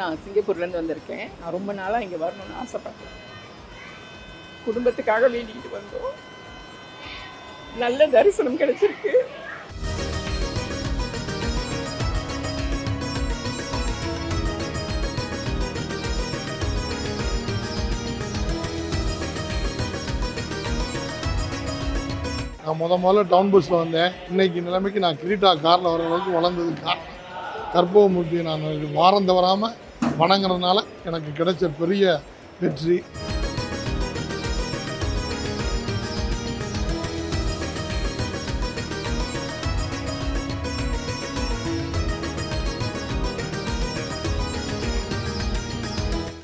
நான் சிங்கப்பூர்லேருந்து வந்திருக்கேன். நான் ரொம்ப நாளாக இங்கே வரணும்னு ஆசைப்பட்டேன். குடும்பத்துக்காக வேண்டிக்கிட்டு வந்தோம். நல்ல தரிசனம் கிடைச்சிருக்கு. நான் முதல்ல டவுன் பஸ்ஸில் வந்தேன். இன்னைக்கு நிலைமைக்கு நான் கிரீட்டா காரில் வர அளவுக்கு வளர்ந்தது காரணம் கற்பகமூர்த்தியை நான் வாரம் தவறாமல் வணங்குறதுனால எனக்கு கிடைச்ச பெரிய வெற்றி.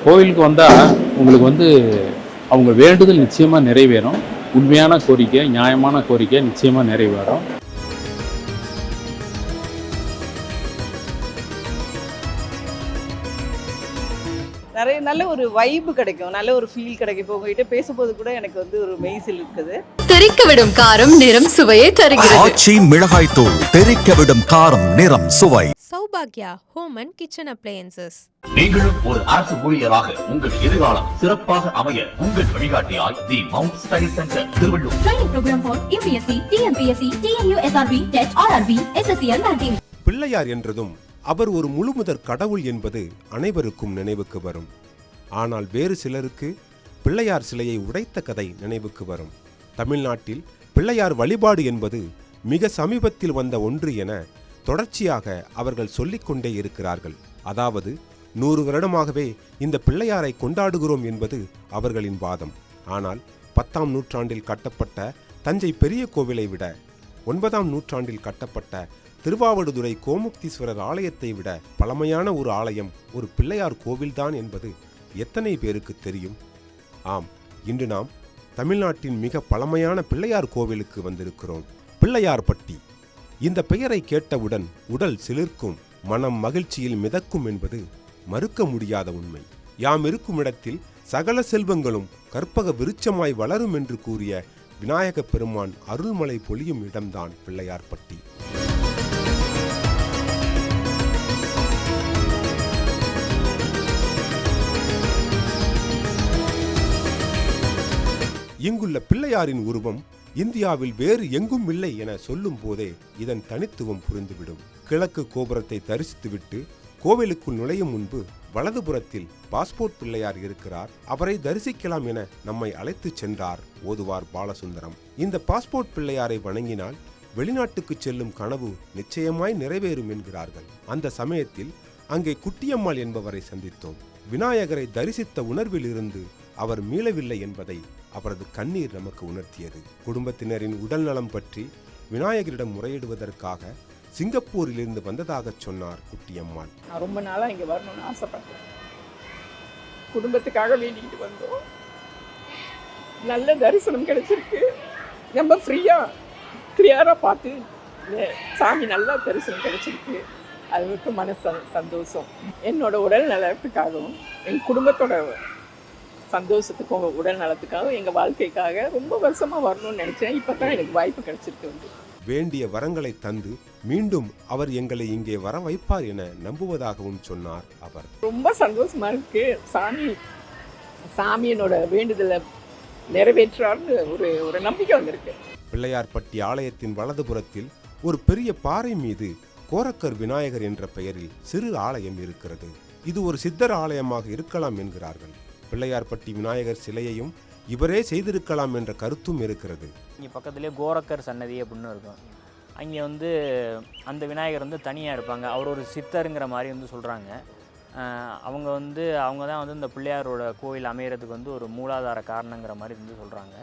கோவிலுக்கு வந்தால் உங்களுக்கு அவங்க வேண்டுதல் நிச்சயமாக நிறைவேறும். உண்மையான கோரிக்கை, நியாயமான கோரிக்கை நிச்சயமாக நிறைவேறும். நிறைய நல்ல ஒரு வைப்பு கிடைக்கும், நல்ல ஒரு ஃபீல் கிடைக்கும். இப்போ உங்ககிட்ட பேசும்போது கூட எனக்கு ஒரு மெய்சில் இருக்குது. தெறிக்க விடும் காரம் நிறம் சுவையை தருகிறது. ஆச்சி மிளகாய் தூள் தெறிக்க விடும் காரம் நிறம் சுவை. சௌபாக்யா ஹோம் அண்ட் கிச்சன் அப்ளையன்சஸ். நீங்களும் ஒரு அரசு ஊழியராக உங்கள் எதிர்காலம் சிறப்பாக அமைய உங்கள் வழிகாட்டியாய் the mount study centre Tiruvallur. Training program for UPSC, TNPSC, TNU, SRB, TET, RRB, SSCL banking. Pillaiyar என்றதும் அவர் ஒரு முழுமுதற் கடவுள் என்பது அனைவருக்கும் நினைவுக்கு வரும். ஆனால் வேறு சிலருக்கு பிள்ளையார் சிலையை உடைத்த கதை நினைவுக்கு வரும். தமிழ்நாட்டில் பிள்ளையார் வழிபாடு என்பது மிக சமீபத்தில் வந்த ஒன்று என தொடர்ச்சியாக அவர்கள் சொல்லிக்கொண்டே இருக்கிறார்கள். அதாவது 100 வருடமாகவே இந்த பிள்ளையாரை கொண்டாடுகிறோம் என்பது அவர்களின் வாதம். ஆனால் 10ஆம் நூற்றாண்டில் கட்டப்பட்ட தஞ்சை பெரிய கோவிலை விட 9ஆம் நூற்றாண்டில் கட்டப்பட்ட திருவாவடுதுறை கோமுக்தீஸ்வரர் ஆலயத்தை விட பழமையான ஒரு ஆலயம் ஒரு பிள்ளையார் கோவில்தான் என்பது எத்தனை பேருக்கு தெரியும்? ஆம், இன்று நாம் தமிழ்நாட்டின் மிக பழமையான பிள்ளையார் கோவிலுக்கு வந்திருக்கிறோம். பிள்ளையார்பட்டி. இந்த பெயரை கேட்டவுடன் உடல் சிலிர்க்கும், மனம் மகிழ்ச்சியில் மிதக்கும் என்பது மறுக்க முடியாத உண்மை. யாம் இருக்கும் இடத்தில் சகல செல்வங்களும் கற்பக விருட்சமாய் வளரும் என்று கூறிய விநாயக பெருமான் அருள்மலை பொழியும் இடம்தான் பிள்ளையார்பட்டி. இங்குள்ள பிள்ளையாரின் உருவம் இந்தியாவில் வேறு எங்கும் இல்லை என சொல்லும் போதே இதன் தனித்துவம் புரிந்துவிடும். கிழக்கு கோபுரத்தை தரிசித்துவிட்டு கோவிலுக்குள் நுழையும் முன்பு வலதுபுறத்தில் பாஸ்போர்ட் பிள்ளையார் இருக்கிறார். அவரை தரிசிக்கலாம் என நம்மை அழைத்து சென்றார் ஓதுவார் பாலசுந்தரம். இந்த பாஸ்போர்ட் பிள்ளையாரை வணங்கினால் வெளிநாட்டுக்கு செல்லும் கனவு நிச்சயமாய் நிறைவேறும் என்கிறார்கள். அந்த சமயத்தில் அங்கே குட்டியம்மாள் என்பவரை சந்தித்தோம். விநாயகரை தரிசித்த உணர்வில் இருந்து அவர் மீளவில்லை என்பதை அவரது கண்ணீர் நமக்கு உணர்த்தியது. குடும்பத்தினரின் உடல் நலம் பற்றி விநாயகரிடம் முறையிடுவதற்காக சிங்கப்பூரிலிருந்து வந்ததாக சொன்னார் குட்டியம்மாள். நான் ரொம்ப நாளாக இங்கே வரணும்னு ஆசைப்பட்டேன். குடும்பத்துக்காக வேண்டிக்கிட்டு வந்தோம். நல்ல தரிசனம் கிடைச்சிருக்கு. நம்ம கிளியராக பார்த்து சாமி நல்லா தரிசனம் கிடைச்சிருக்கு. அதுக்கு மனசு சந்தோஷம். என்னோட உடல் நலத்துக்காகவும் என் குடும்பத்தோட சந்தோஷத்துக்கும் உடல் நலத்துக்காகவும் எங்கள் வாழ்க்கைக்காக ரொம்ப வருஷமாக வரணும்னு நினச்சேன். இப்போ தான் எனக்கு வாய்ப்பு கிடைச்சிருக்கு. வேண்டிய வரங்களை தந்து மீண்டும் அவர் எங்களை இங்கே வர வைப்பார் என நம்புவதாகவும் சொன்னார் அவர். ரொம்ப சந்தோஷமா இருக்கு. சாமி என்னோட வேண்டுதலை நிறைவேற்றார்னு ஒரு நம்பிக்கை வந்திருக்கு. பிள்ளையார்பட்டி ஆலயத்தின் வலதுபுறத்தில் ஒரு பெரிய பாறை மீது கோரக்கர் விநாயகர் என்ற பெயரில் சிறு ஆலயம் இருக்கிறது. இது ஒரு சித்தர் ஆலயமாக இருக்கலாம் என்கிறார்கள். பிள்ளையார்பட்டி விநாயகர் சிலையையும் இவரே செய்திருக்கலாம் என்ற கருத்தும் இருக்கிறது. இங்கே பக்கத்துலேயே கோரக்கர் சன்னதி அப்படின்னு இருக்கும். அங்கே அந்த விநாயகர் தனியாக இருப்பாங்க. அவர் ஒரு சித்தருங்கிற மாதிரி சொல்கிறாங்க. அவங்க தான் இந்த பிள்ளையாரோட கோவில் அமைகிறதுக்கு ஒரு மூலாதார காரணங்கிற மாதிரி சொல்கிறாங்க.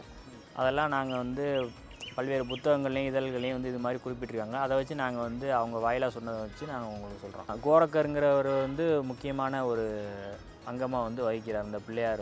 அதெல்லாம் நாங்கள் பல்வேறு புத்தகங்கள்லையும் இதழ்களையும் இது மாதிரி குறிப்பிட்டிருக்காங்க. அதை வச்சு நாங்கள் அவங்க வாயிலாக சொன்னதை வச்சு நாங்கள் உங்களுக்கு சொல்கிறோம். கோரக்கருங்கிறவர் முக்கியமான ஒரு அங்கமாக வகிக்கிறார். அந்த பிள்ளையார்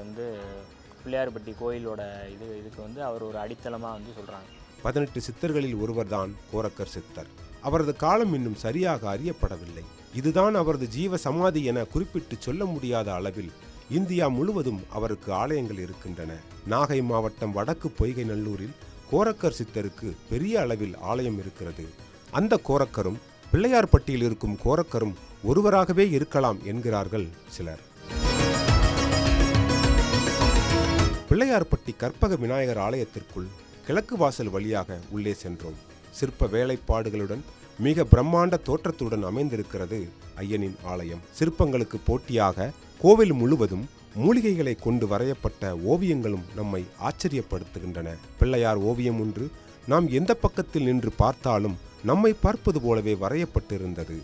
பிள்ளையார்பட்டி கோயிலோட இதுக்கு அவர் ஒரு அடித்தளமாக சொல்கிறாங்க. 18 சித்தர்களில் ஒருவர்தான் கோரக்கர் சித்தர். அவரது காலம் இன்னும் சரியாக அறியப்படவில்லை. இதுதான் அவரது ஜீவ சமாதி என குறிப்பிட்டு சொல்ல முடியாத அளவில் இந்தியா முழுவதும் அவருக்கு ஆலயங்கள் இருக்கின்றன. நாகை மாவட்டம் வடக்கு பொய்கை நல்லூரில் கோரக்கர் சித்தருக்கு பெரிய அளவில் ஆலயம் இருக்கிறது. அந்த கோரக்கரும் பிள்ளையார்பட்டியில் இருக்கும் கோரக்கரும் ஒருவராகவே இருக்கலாம் என்கிறார்கள் சிலர். பிள்ளையார்பட்டி கற்பக விநாயகர் ஆலயத்திற்குள் கிழக்கு வாசல் வழியாக உள்ளே சென்றோம். சிற்ப வேலைப்பாடுகளுடன் மிக பிரம்மாண்ட தோற்றத்துடன் அமைந்திருக்கிறது ஐயனின் ஆலயம். சிற்பங்களுக்கு போட்டியாக கோவில் முழுவதும் மூலிகைகளை கொண்டு வரையப்பட்ட ஓவியங்களும் நம்மை ஆச்சரியப்படுத்துகின்றன. பிள்ளையார் ஓவியம் ஒன்று நாம் எந்த பக்கத்தில் நின்று பார்த்தாலும் நம்மை பார்ப்பது போலவே வரையப்பட்டிருந்தது.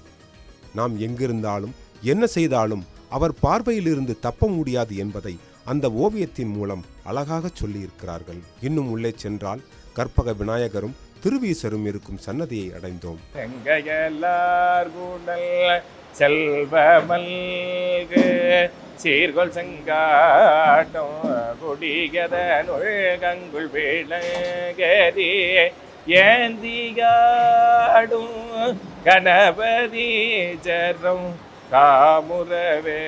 நாம் எங்கிருந்தாலும் என்ன செய்தாலும் அவர் பார்வையிலிருந்து தப்ப முடியாது என்பதை அந்த ஓவியத்தின் மூலம் அழகாக சொல்லியிருக்கிறார்கள். இன்னும் உள்ளே சென்றால் கற்பக விநாயகரும் திருவீசரும் இருக்கும் சன்னதியை அடைந்தோம். செல்வமல்கு சீர்கொள் செங்காட்டம் கொடிகதனுள் கங்குள் விளங்கதி ஏந்திகாடும் கணபதி ஜரம் காமுறவே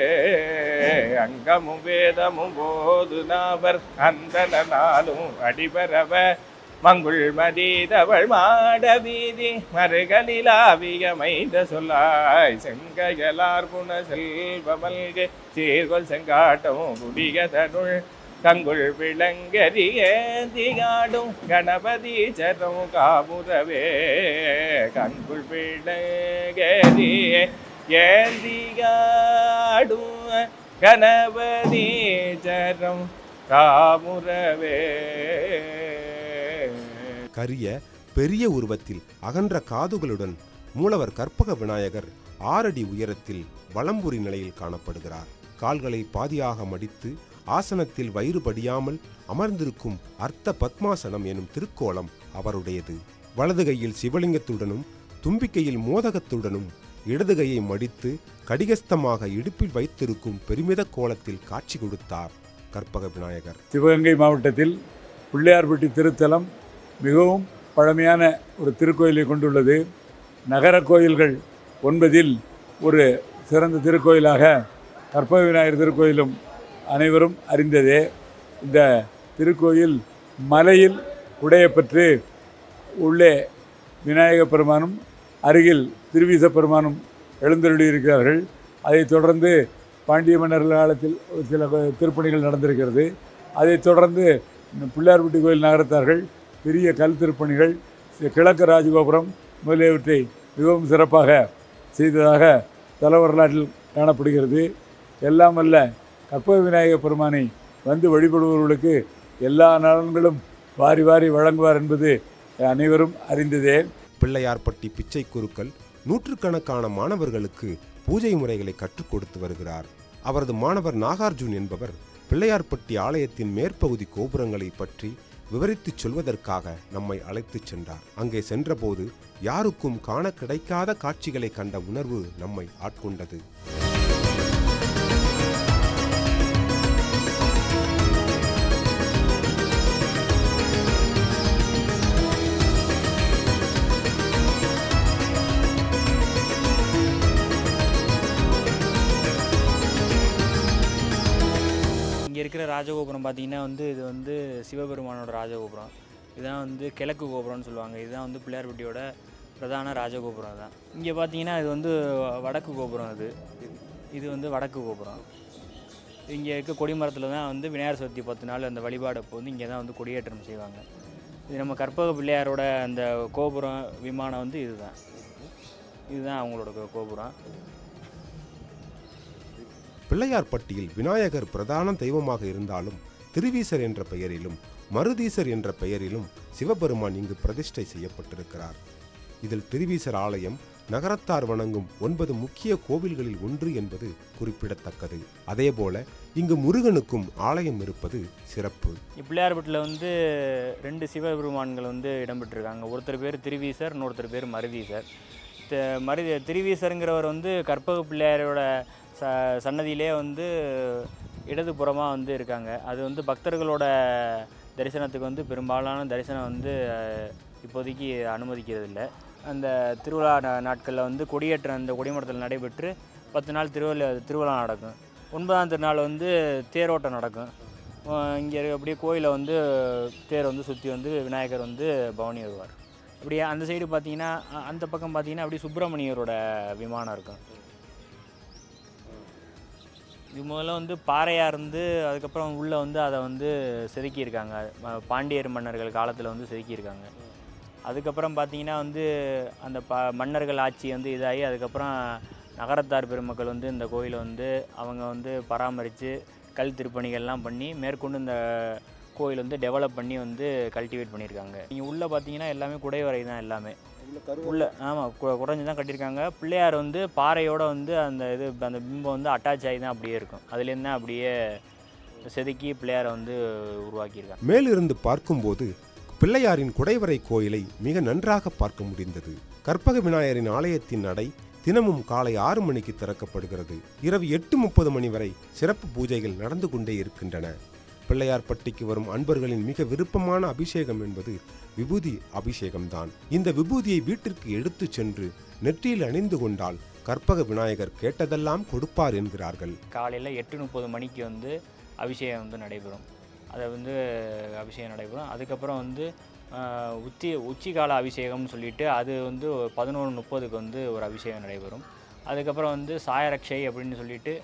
அங்கமும் வேதமும் போது நாவர் அந்த நாளும் அடிபரவ மங்குள் மதிதவள் மாட வீதி மறுகளிலாவிய மைந்த சொல்லாய் செங்கையலார் புன செல்வமல்கு சீர்கொள் செங்காட்டம் குடிகதனுள் கங்குள் விளங்கரி ஏந்திகாடும் கணபதி சரம் காமுறவே கங்குள் விளங்கரி ஏந்திகாடும் கணபதி சரம் காமுறவே. கரிய பெரிய உருவத்தில் அகன்ற காதுகளுடன் மூலவர் கற்பக விநாயகர் 6 அடி உயரத்தில் வலம்புரி நிலையில் காணப்படுகிறார். கால்களை பாதியாக மடித்து ஆசனத்தில் வயிறு படியாமல் அமர்ந்திருக்கும் அர்த்த பத்மாசனம் எனும் திருக்கோலம் அவருடையது. வலது கையில் சிவலிங்கத்துடனும் தும்பிக்கையில் மோதகத்துடனும் இடது கையை மடித்து கடிகஸ்தமாக இடுப்பில் வைத்திருக்கும் பெருமித கோலத்தில் காட்சி கொடுத்தார் கற்பக விநாயகர். சிவகங்கை மாவட்டத்தில் பிள்ளையார்பட்டி திருத்தலம் மிகவும் பழமையான ஒரு திருக்கோயிலை கொண்டுள்ளது. நகர கோயில்கள் 9இல் ஒரு சிறந்த திருக்கோயிலாக கற்பக விநாயகர் திருக்கோயிலும் அனைவரும் அறிந்ததே. இந்த திருக்கோயில் மலையில் உடையப்பெற்று உள்ளே விநாயகப் பெருமானும் அருகில் திருவீச பெருமானும் எழுந்தருளியிருக்கிறார்கள். அதைத் தொடர்ந்து பாண்டிய மன்னர் காலத்தில் சில திருப்பணிகள் நடந்திருக்கிறது. அதைத் தொடர்ந்து பிள்ளையார்பட்டி கோயில் நகரத்தார்கள் பெரிய கல் திருப்பணிகள், கிழக்கு ராஜகோபுரம் முதலியவற்றை மிகவும் சிறப்பாக செய்ததாக தல வரலாற்றில் காணப்படுகிறது. எல்லாம் அல்ல கற்பக விநாயக பெருமானை வந்து வழிபடுபவர்களுக்கு எல்லா நலன்களும் வாரி வாரி வழங்குவார் என்பது அனைவரும் அறிந்ததே. பிள்ளையார்பட்டி பிச்சை குருக்கள் நூற்றுக்கணக்கான மாணவர்களுக்கு பூஜை முறைகளை கற்றுக் கொடுத்து வருகிறார். அவரது மாணவர் நாகார்ஜுன் என்பவர் பிள்ளையார்பட்டி ஆலயத்தின் மேற்பகுதி கோபுரங்களை பற்றி விவரித்துச் சொல்வதற்காக நம்மை அழைத்துச் சென்றார். அங்கே சென்றபோது யாருக்கும் காண கிடைக்காத காட்சிகளை கண்ட உணர்வு நம்மை ஆட்கொண்டது. இங்கே இருக்கிற ராஜகோபுரம் பார்த்திங்கன்னா இது வந்து சிவபெருமானோட ராஜகோபுரம். இதுதான் வந்து கிழக்கு கோபுரம்னு சொல்லுவாங்க. இதுதான் வந்து பிள்ளையார்பட்டியோட பிரதான ராஜகோபுரம் தான். இங்கே பார்த்தீங்கன்னா இது வந்து வடக்கு கோபுரம். இது வந்து வடக்கு கோபுரம். இங்கே இருக்க கொடிமரத்தில் தான் வந்து விநாயகர் சதுர்த்தி 10 நாள் அந்த வழிபாடு அப்போ வந்து இங்கே தான் வந்து கொடியேற்றம் செய்வாங்க. இது நம்ம கற்பக பிள்ளையாரோட அந்த கோபுரம் விமானம் வந்து இதுதான் அவங்களோட கோபுரம். பிள்ளையார்பட்டியில் விநாயகர் பிரதான தெய்வமாக இருந்தாலும் திருவீசர் என்ற பெயரிலும் மருதீசர் என்ற பெயரிலும் சிவபெருமான் இங்கு பிரதிஷ்டை செய்யப்பட்டிருக்கிறார். இதில் திருவீசர் ஆலயம் நகரத்தார் வணங்கும் 9 முக்கிய கோவில்களில் ஒன்று என்பது குறிப்பிடத்தக்கது. அதேபோல இங்கு முருகனுக்கும் ஆலயம் இருப்பது சிறப்பு. பிள்ளையார்பட்டியில் வந்து 2 சிவபெருமான்கள் வந்து இடம்பெற்றிருக்காங்க. ஒருத்தர் பேர் திருவீசர், இன்னொருத்தர் பேர் மருதீசர். திருவீசருங்கிறவர் வந்து கற்பக பிள்ளையாரோட சன்னதியிலே வந்து இடதுபுறமாக வந்து இருக்காங்க. அது வந்து பக்தர்களோட தரிசனத்துக்கு வந்து பெரும்பாலான தரிசனம் வந்து இப்போதைக்கு அனுமதிக்கிறது இல்லை. அந்த திருவிழா நாட்களில் வந்து கொடியேற்றம் அந்த கொடிமரத்தில் நடைபெற்று 10 நாள் திருவிழா நடக்கும். 9ஆம் திருநாள் வந்து தேரோட்டம் நடக்கும். இங்கே அப்படியே கோயிலை வந்து தேர் வந்து சுற்றி வந்து விநாயகர் வந்து பவனி வருவார். அப்படியே அந்த சைடு பார்த்தீங்கன்னா அந்த பக்கம் பார்த்தீங்கன்னா அப்படியே சுப்பிரமணியரோட விமானம் இருக்கும். இது முதல்ல வந்து பாறையாக இருந்து அதுக்கப்புறம் உள்ளே வந்து அதை வந்து செதுக்கியிருக்காங்க. பாண்டியர் மன்னர்கள் காலத்தில் வந்து செதுக்கியிருக்காங்க. அதுக்கப்புறம் பார்த்தீங்கன்னா வந்து அந்த மன்னர்கள் ஆட்சி வந்து இதாகி அதுக்கப்புறம் நகரத்தார் பெருமக்கள் வந்து இந்த கோயிலை வந்து அவங்க வந்து பராமரித்து கல் திருப்பணிகள்லாம் பண்ணி மேற்கொண்டு இந்த கோயில் வந்து டெவலப் பண்ணி வந்து கல்டிவேட் பண்ணியிருக்காங்க. நீங்கள் உள்ளே பார்த்தீங்கன்னா எல்லாமே குடைவரை தான் எல்லாமே உள்ள. ஆமாம், குறைஞ்சி தான் கட்டியிருக்காங்க. பிள்ளையார் வந்து பாறையோடு வந்து அந்த பிம்பம் வந்து அட்டாச் ஆகி தான் அப்படியே இருக்கும். அதுலேருந்து தான் அப்படியே செதுக்கி பிள்ளையாரை வந்து உருவாக்கியிருக்காங்க. மேலிருந்து பார்க்கும்போது பிள்ளையாரின் குடைவரை கோயிலை மிக நன்றாக பார்க்க முடிந்தது. கற்பக விநாயகரின் ஆலயத்தின் நடை தினமும் காலை 6 மணிக்கு திறக்கப்படுகிறது. இரவு 8:30 மணி வரை சிறப்பு பூஜைகள் நடந்து கொண்டே இருக்கின்றன. பிள்ளையார்பட்டிக்கு வரும் அன்பர்களின் மிக விருப்பமான அபிஷேகம் என்பது விபூதி அபிஷேகம்தான். இந்த விபூதியை வீட்டிற்கு எடுத்து சென்று நெற்றியில் அணிந்து கொண்டால் கற்பக விநாயகர் கேட்டதெல்லாம் கொடுப்பார் என்கிறார்கள். காலையில் 8:30 மணிக்கு வந்து அபிஷேகம் வந்து நடைபெறும். அதை வந்து அபிஷேகம் நடைபெறும். அதுக்கப்புறம் வந்து உச்சிகால அபிஷேகம்னு சொல்லிட்டு அது வந்து 11:30க்கு வந்து ஒரு அபிஷேகம் நடைபெறும். அதுக்கப்புறம் வந்து சாயரக்ஷை அப்படின்னு சொல்லிட்டு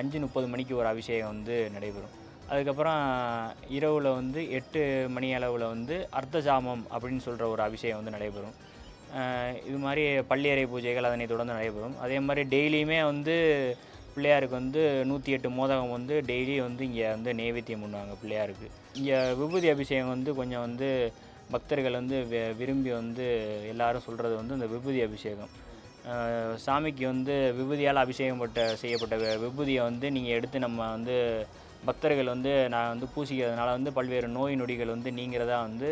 5:30 மணிக்கு ஒரு அபிஷேகம் வந்து நடைபெறும். அதுக்கப்புறம் இரவில் வந்து 8 மணி அளவில் வந்து அர்த்தஜாமம் அப்படின்னு சொல்கிற ஒரு அபிஷேகம் வந்து நடைபெறும். இது மாதிரி பள்ளியறை பூஜைகள் அதனை தொடர்ந்து நடைபெறும். அதே மாதிரி டெய்லியுமே வந்து பிள்ளையாருக்கு வந்து 108 மோதகம் வந்து டெய்லி வந்து இங்கே வந்து நைவேத்தியம் பண்ணுவாங்க பிள்ளையாருக்கு. இங்கே விபூதி அபிஷேகம் வந்து கொஞ்சம் வந்து பக்தர்கள் வந்து விரும்பி வந்து எல்லாரும் சொல்கிறது வந்து இந்த விபூதி அபிஷேகம். சாமிக்கு வந்து விபூதியால் அபிஷேகம் செய்யப்பட்ட விபூதியை வந்து நீங்கள் எடுத்து நம்ம வந்து பக்தர்கள் வந்து நான் வந்து பூசிக்கிறதுனால வந்து பல்வேறு நோய் நொடிகள் வந்து நீங்கிறதா வந்து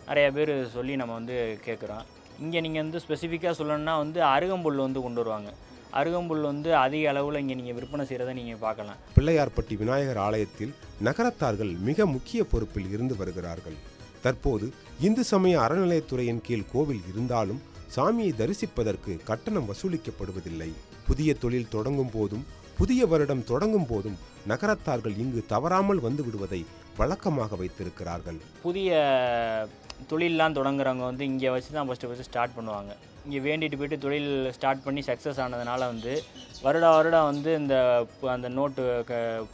நிறைய பேர் சொல்லி நம்ம வந்து கேட்குறோம். இங்கே நீங்கள் வந்து ஸ்பெசிஃபிக்காக சொல்லணுன்னா வந்து அருகம்புல் வந்து கொண்டு வருவாங்க. அருகம்புல் வந்து அதிக அளவில் இங்கே நீங்கள் விற்பனை செய்கிறத நீங்கள் பார்க்கலாம். பிள்ளையார்பட்டி விநாயகர் ஆலயத்தில் நகரத்தார்கள் மிக முக்கிய பொறுப்பில் இருந்து வருகிறார்கள். தற்போது இந்து சமய அறநிலையத்துறையின் கீழ் கோவில் இருந்தாலும் சாமியை தரிசிப்பதற்கு கட்டணம் வசூலிக்கப்படுவதில்லை. புதிய தொழில் தொடங்கும் போதும் புதிய வருடம் தொடங்கும் போதும் நகரத்தார்கள் இங்கு தவறாமல் வந்து விடுவதை வழக்கமாக வைத்திருக்கிறார்கள். புதிய தொழிலெலாம் தொடங்குறவங்க வந்து இங்கே வச்சு தான் ஃபஸ்ட்டு ஸ்டார்ட் பண்ணுவாங்க. இங்கே வேண்டிட்டு போய்ட்டு தொழில் ஸ்டார்ட் பண்ணி சக்ஸஸ் ஆனதுனால வந்து வருடம் வந்து அந்த நோட்டு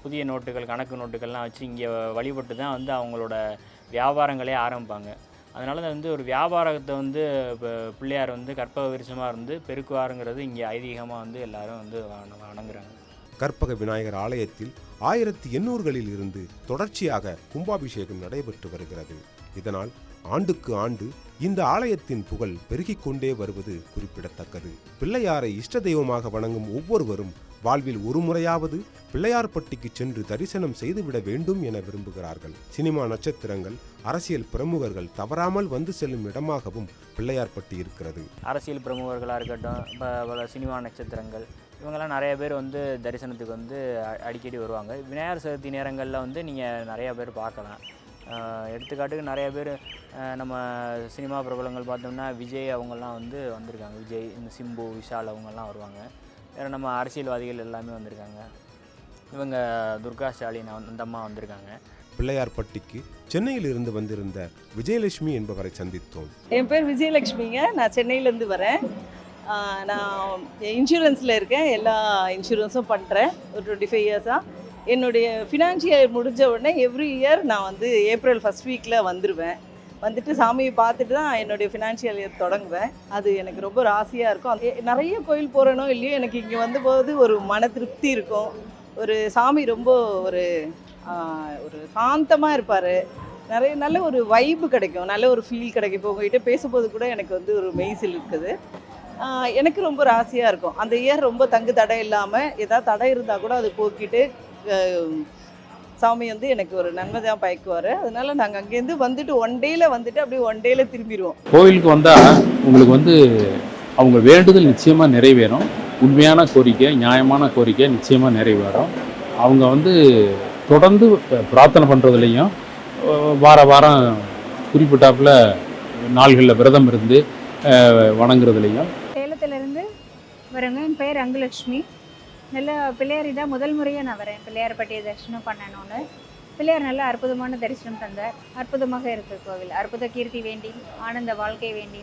புதிய நோட்டுகள் கணக்கு நோட்டுகள்லாம் வச்சு இங்கே வழிபட்டு தான் வந்து அவங்களோட வியாபாரங்களே ஆரம்பிப்பாங்க. அதனால் வந்து ஒரு வியாபாரத்தை வந்து பிள்ளையார் வந்து கற்பக விருட்சமாக இருந்து பெருக்குவாருங்கிறது இங்கே ஐதீகமாக வந்து எல்லாரும் வந்து வணங்குறாங்க. கற்பக விநாயகர் ஆலயத்தில் 1800களில் இருந்து தொடர்ச்சியாக கும்பாபிஷேகம் நடைபெற்று வருகிறது. இதனால் ஆண்டுக்கு ஆண்டு இந்த ஆலயத்தின் புகழ் பெருகிக் கொண்டே வருவது குறிப்பிடத்தக்கது. பிள்ளையாரை இஷ்ட தெய்வமாக வணங்கும் ஒவ்வொருவரும் வாழ்வில் ஒரு முறையாவது பிள்ளையார்பட்டிக்கு சென்று தரிசனம் செய்துவிட வேண்டும் என விரும்புகிறார்கள். சினிமா நட்சத்திரங்கள், அரசியல் பிரமுகர்கள் தவறாமல் வந்து செல்லும் இடமாகவும் பிள்ளையார்பட்டி இருக்கிறது. அரசியல் பிரமுகர்களாக இருக்கட்டும், இப்போ சினிமா நட்சத்திரங்கள் இவங்கெல்லாம் நிறைய பேர் வந்து தரிசனத்துக்கு வந்து அடிக்கடி வருவாங்க. விநாயகர் சதுர்த்தி நேரங்களில் வந்து நீங்கள் நிறையா பேர் பார்க்கலாம். எடுத்துக்காட்டுக்கு நிறைய பேர் நம்ம சினிமா பிரபலங்கள் பார்த்தோம்னா விஜய் அவங்கெல்லாம் வந்து வந்திருக்காங்க. விஜய், இந்த சிம்பு, விஷால் அவங்கெல்லாம் வருவாங்க. வேறு நம்ம அரசியல்வாதிகள் எல்லாமே வந்திருக்காங்க. இவங்க துர்கா ஸ்டாலின் அந்த அம்மா வந்திருக்காங்க. பிள்ளையார்பட்டிக்கு சென்னையில் இருந்து வந்திருந்த விஜயலட்சுமி என்பவரை சந்தித்தோம். என் பேர் விஜயலட்சுமிங்க. நான் சென்னையிலேருந்து வரேன். நான் இன்சூரன்ஸில் இருக்கேன். எல்லா இன்சூரன்ஸும் பண்ணுறேன் ஒரு 25 இயர்ஸாக. என்னுடைய ஃபினான்ஷியல் முடிஞ்ச உடனே எவ்ரி இயர் நான் வந்து ஏப்ரல் ஃபஸ்ட் வீக்கில் வந்துடுவேன். வந்துட்டு சாமியை பார்த்துட்டு தான் என்னுடைய ஃபினான்ஷியல் இயர் தொடங்குவேன். அது எனக்கு ரொம்ப ராசியாக இருக்கும். நிறைய கோயில் போகிறேனோ இல்லையோ எனக்கு இங்கே வந்தபோது ஒரு மன திருப்தி இருக்கும். ஒரு சாமி ரொம்ப ஒரு சாந்தமாக இருப்பார். நல்ல ஒரு வைப்பு கிடைக்கும், நல்ல ஒரு ஃபீல் கிடைக்கும். இப்போ உங்கள்கிட்ட பேசும்போது கூட எனக்கு வந்து ஒரு மெய்சில் இருக்குது. எனக்கு ரொம்ப ராசியாக இருக்கும். அந்த இயர் ரொம்ப தங்கு தடை இல்லாமல் ஏதாவது தடை இருந்தால் கூட அது போக்கிட்டு சாமி வந்து எனக்கு ஒரு நன்மை தான் பயக்குவார். அதனால நாங்கள் அங்கேருந்து வந்துட்டு ஒன் டேயில் வந்துட்டு அப்படியே ஒன் டேயில் திரும்பிடுவோம். கோவிலுக்கு வந்தால் உங்களுக்கு வந்து அவங்க வேண்டுதல் நிச்சயமாக நிறைவேறும். உண்மையான கோரிக்கை, நியாயமான கோரிக்கை நிச்சயமாக நிறைவேறும். அவங்க வந்து தொடர்ந்து பிரார்த்தனை பண்ணுறதுலையும் வாரம் குறிப்பிட்டாப்புல நாள்களில் விரதம் இருந்து வணங்குறதுலையும். சேலத்திலேருந்து வரேங்க. என் பேர் அங்குலட்சுமி. நல்ல பிள்ளையார் தான் முதல் முறையாக நான் வரேன் பிள்ளையார்பட்டியை தரிசனம் பண்ணணும்னு. பிள்ளையார் நல்ல அற்புதமான தரிசனம் தந்தார். அற்புதமாக இருக்குது கோவில். அற்புத கீர்த்தி வேண்டி, ஆனந்த வாழ்க்கை வேண்டி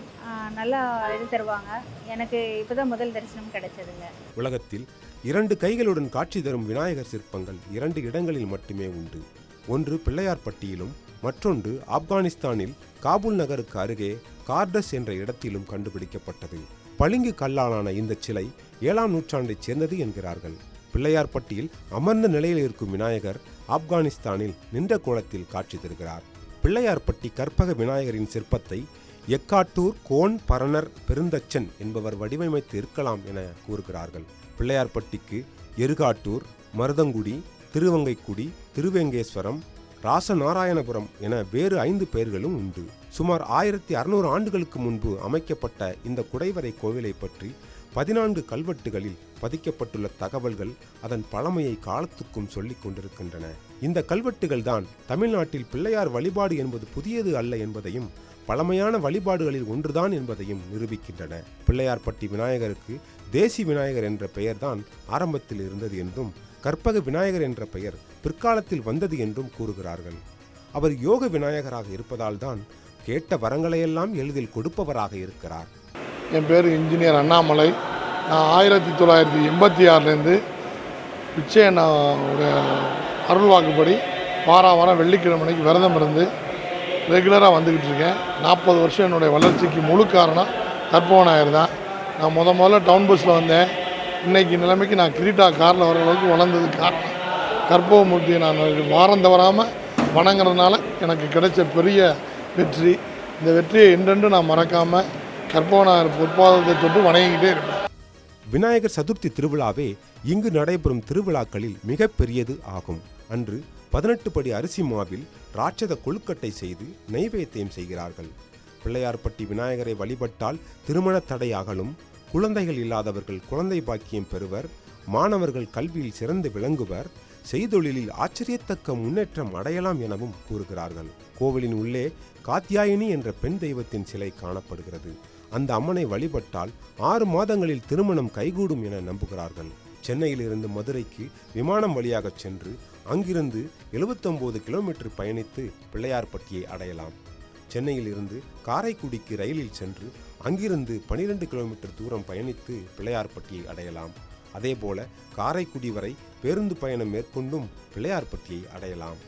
நல்லா இது தருவாங்க. எனக்கு இப்போ தான் முதல் தரிசனம் கிடைச்சதுங்க. உலகத்தில் 2 கைகளுடன் காட்சி தரும் விநாயகர் சிற்பங்கள் 2 இடங்களில் மட்டுமே உண்டு. ஒன்று பிள்ளையார்பட்டியிலும், மற்றொன்று ஆப்கானிஸ்தானில் காபூல் நகருக்கு அருகே கார்டஸ் என்ற இடத்திலும் கண்டுபிடிக்கப்பட்டது. பளிங்கு கல்லாலான இந்த சிலை 7ஆம் நூற்றாண்டைச் சேர்ந்தது என்கிறார்கள். பிள்ளையார்பட்டியில் அமர்ந்த நிலையில் இருக்கும் விநாயகர் ஆப்கானிஸ்தானில் நின்ற கோலத்தில் காட்சி தருகிறார். பிள்ளையார்பட்டி கற்பக விநாயகரின் சிற்பத்தை எக்காட்டூர் கோன் பரணர் பெருந்தச்சன் என்பவர் வடிவமைத்து இருக்கலாம் என கூறுகிறார்கள். பிள்ளையார்பட்டிக்கு எருகாட்டூர், மருதங்குடி, திருவங்கைக்குடி, திருவேங்கேஸ்வரம், ராசநாராயணபுரம் என வேறு 5 பெயர்களும் உண்டு. சுமார் 1600 ஆண்டுகளுக்கு முன்பு அமைக்கப்பட்ட இந்த குடைவரை கோவிலை பற்றி 14 கல்வெட்டுகளில் பதிக்கப்பட்டுள்ள தகவல்கள் அதன் பழமையை காலத்துக்கும் சொல்லிக் கொண்டிருக்கின்றன. இந்த கல்வெட்டுகள் தான் தமிழ்நாட்டில் பிள்ளையார் வழிபாடு என்பது புதியது அல்ல என்பதையும், பழமையான வழிபாடுகளில் ஒன்றுதான் என்பதையும் நிரூபிக்கின்றன. பிள்ளையார்பட்டி விநாயகருக்கு தேசி விநாயகர் என்ற பெயர்தான் ஆரம்பத்தில் இருந்தது என்றும், கற்பக விநாயகர் என்ற பெயர் பிற்காலத்தில் வந்தது என்றும் கூறுகிறார்கள். அவர் யோக விநாயகராக இருப்பதால் தான் கேட்ட வரங்களையெல்லாம் எளிதில் கொடுப்பவராக இருக்கிறார். என் பேர் இன்ஜினியர் அண்ணாமலை. நான் 1986 பிச்சை ஒரு அருள் வாக்குப்படி வாரம் வெள்ளிக்கிழமைக்கு விரதம் இருந்து ரெகுலராக வந்துக்கிட்டு இருக்கேன். 40 வருஷம் என்னுடைய வளர்ச்சிக்கு முழு காரணம் கற்பகவிநாயகர் தான். நான் முதல்ல டவுன் பஸ்ஸில் வந்தேன். இன்றைக்கி நிலைமைக்கு நான் கிரீட்டா காரில் வர அளவுக்கு வளர்ந்தது காரணம் கற்பகமூர்த்தியை நான் வாரம் தவறாமல் வணங்குறதுனால எனக்கு கிடைச்ச பெரிய வெற்றி. இந்த வெற்றியை என்றென்று நான் மறக்காமல் கற்பகவிநாயகர் பொற்பாதத்தை தொட்டு வணங்கிக்கிட்டே இருப்பேன். விநாயகர் சதுர்த்தி திருவிழாவே இங்கு நடைபெறும் திருவிழாக்களில் மிக பெரியது ஆகும். அன்று 18 படி அரிசி மாவில் ராட்சத கொழுக்கட்டை செய்து நைவேத்தியம் செய்கிறார்கள். பிள்ளையார்பட்டி விநாயகரை வழிபட்டால் திருமண தடை அகலும், குழந்தைகள் இல்லாதவர்கள் குழந்தை பாக்கியம் பெறுவர், மாணவர்கள் கல்வியில் சிறந்து விளங்குவர், செய்தொழிலில் ஆச்சரியத்தக்க முன்னேற்றம் அடையலாம் எனவும் கூறுகிறார்கள். கோவிலின் உள்ளே காத்யாயினி என்ற பெண் தெய்வத்தின் சிலை காணப்படுகிறது. அந்த அம்மனை வழிபட்டால் 6 மாதங்களில் திருமணம் கைகூடும் என நம்புகிறார்கள். சென்னையிலிருந்து மதுரைக்கு விமானம் வழியாக சென்று அங்கிருந்து 79 கிலோமீட்டர் பயணித்து பிள்ளையார்பட்டியை அடையலாம். சென்னையில் இருந்து காரைக்குடிக்கு ரயிலில் சென்று அங்கிருந்து 12 கிலோமீட்டர் தூரம் பயணித்து பிள்ளையார்பட்டியை அடையலாம். அதேபோல காரைக்குடி வரை பேருந்து பயணம் மேற்கொண்டும் பிள்ளையார்பட்டியை அடையலாம்.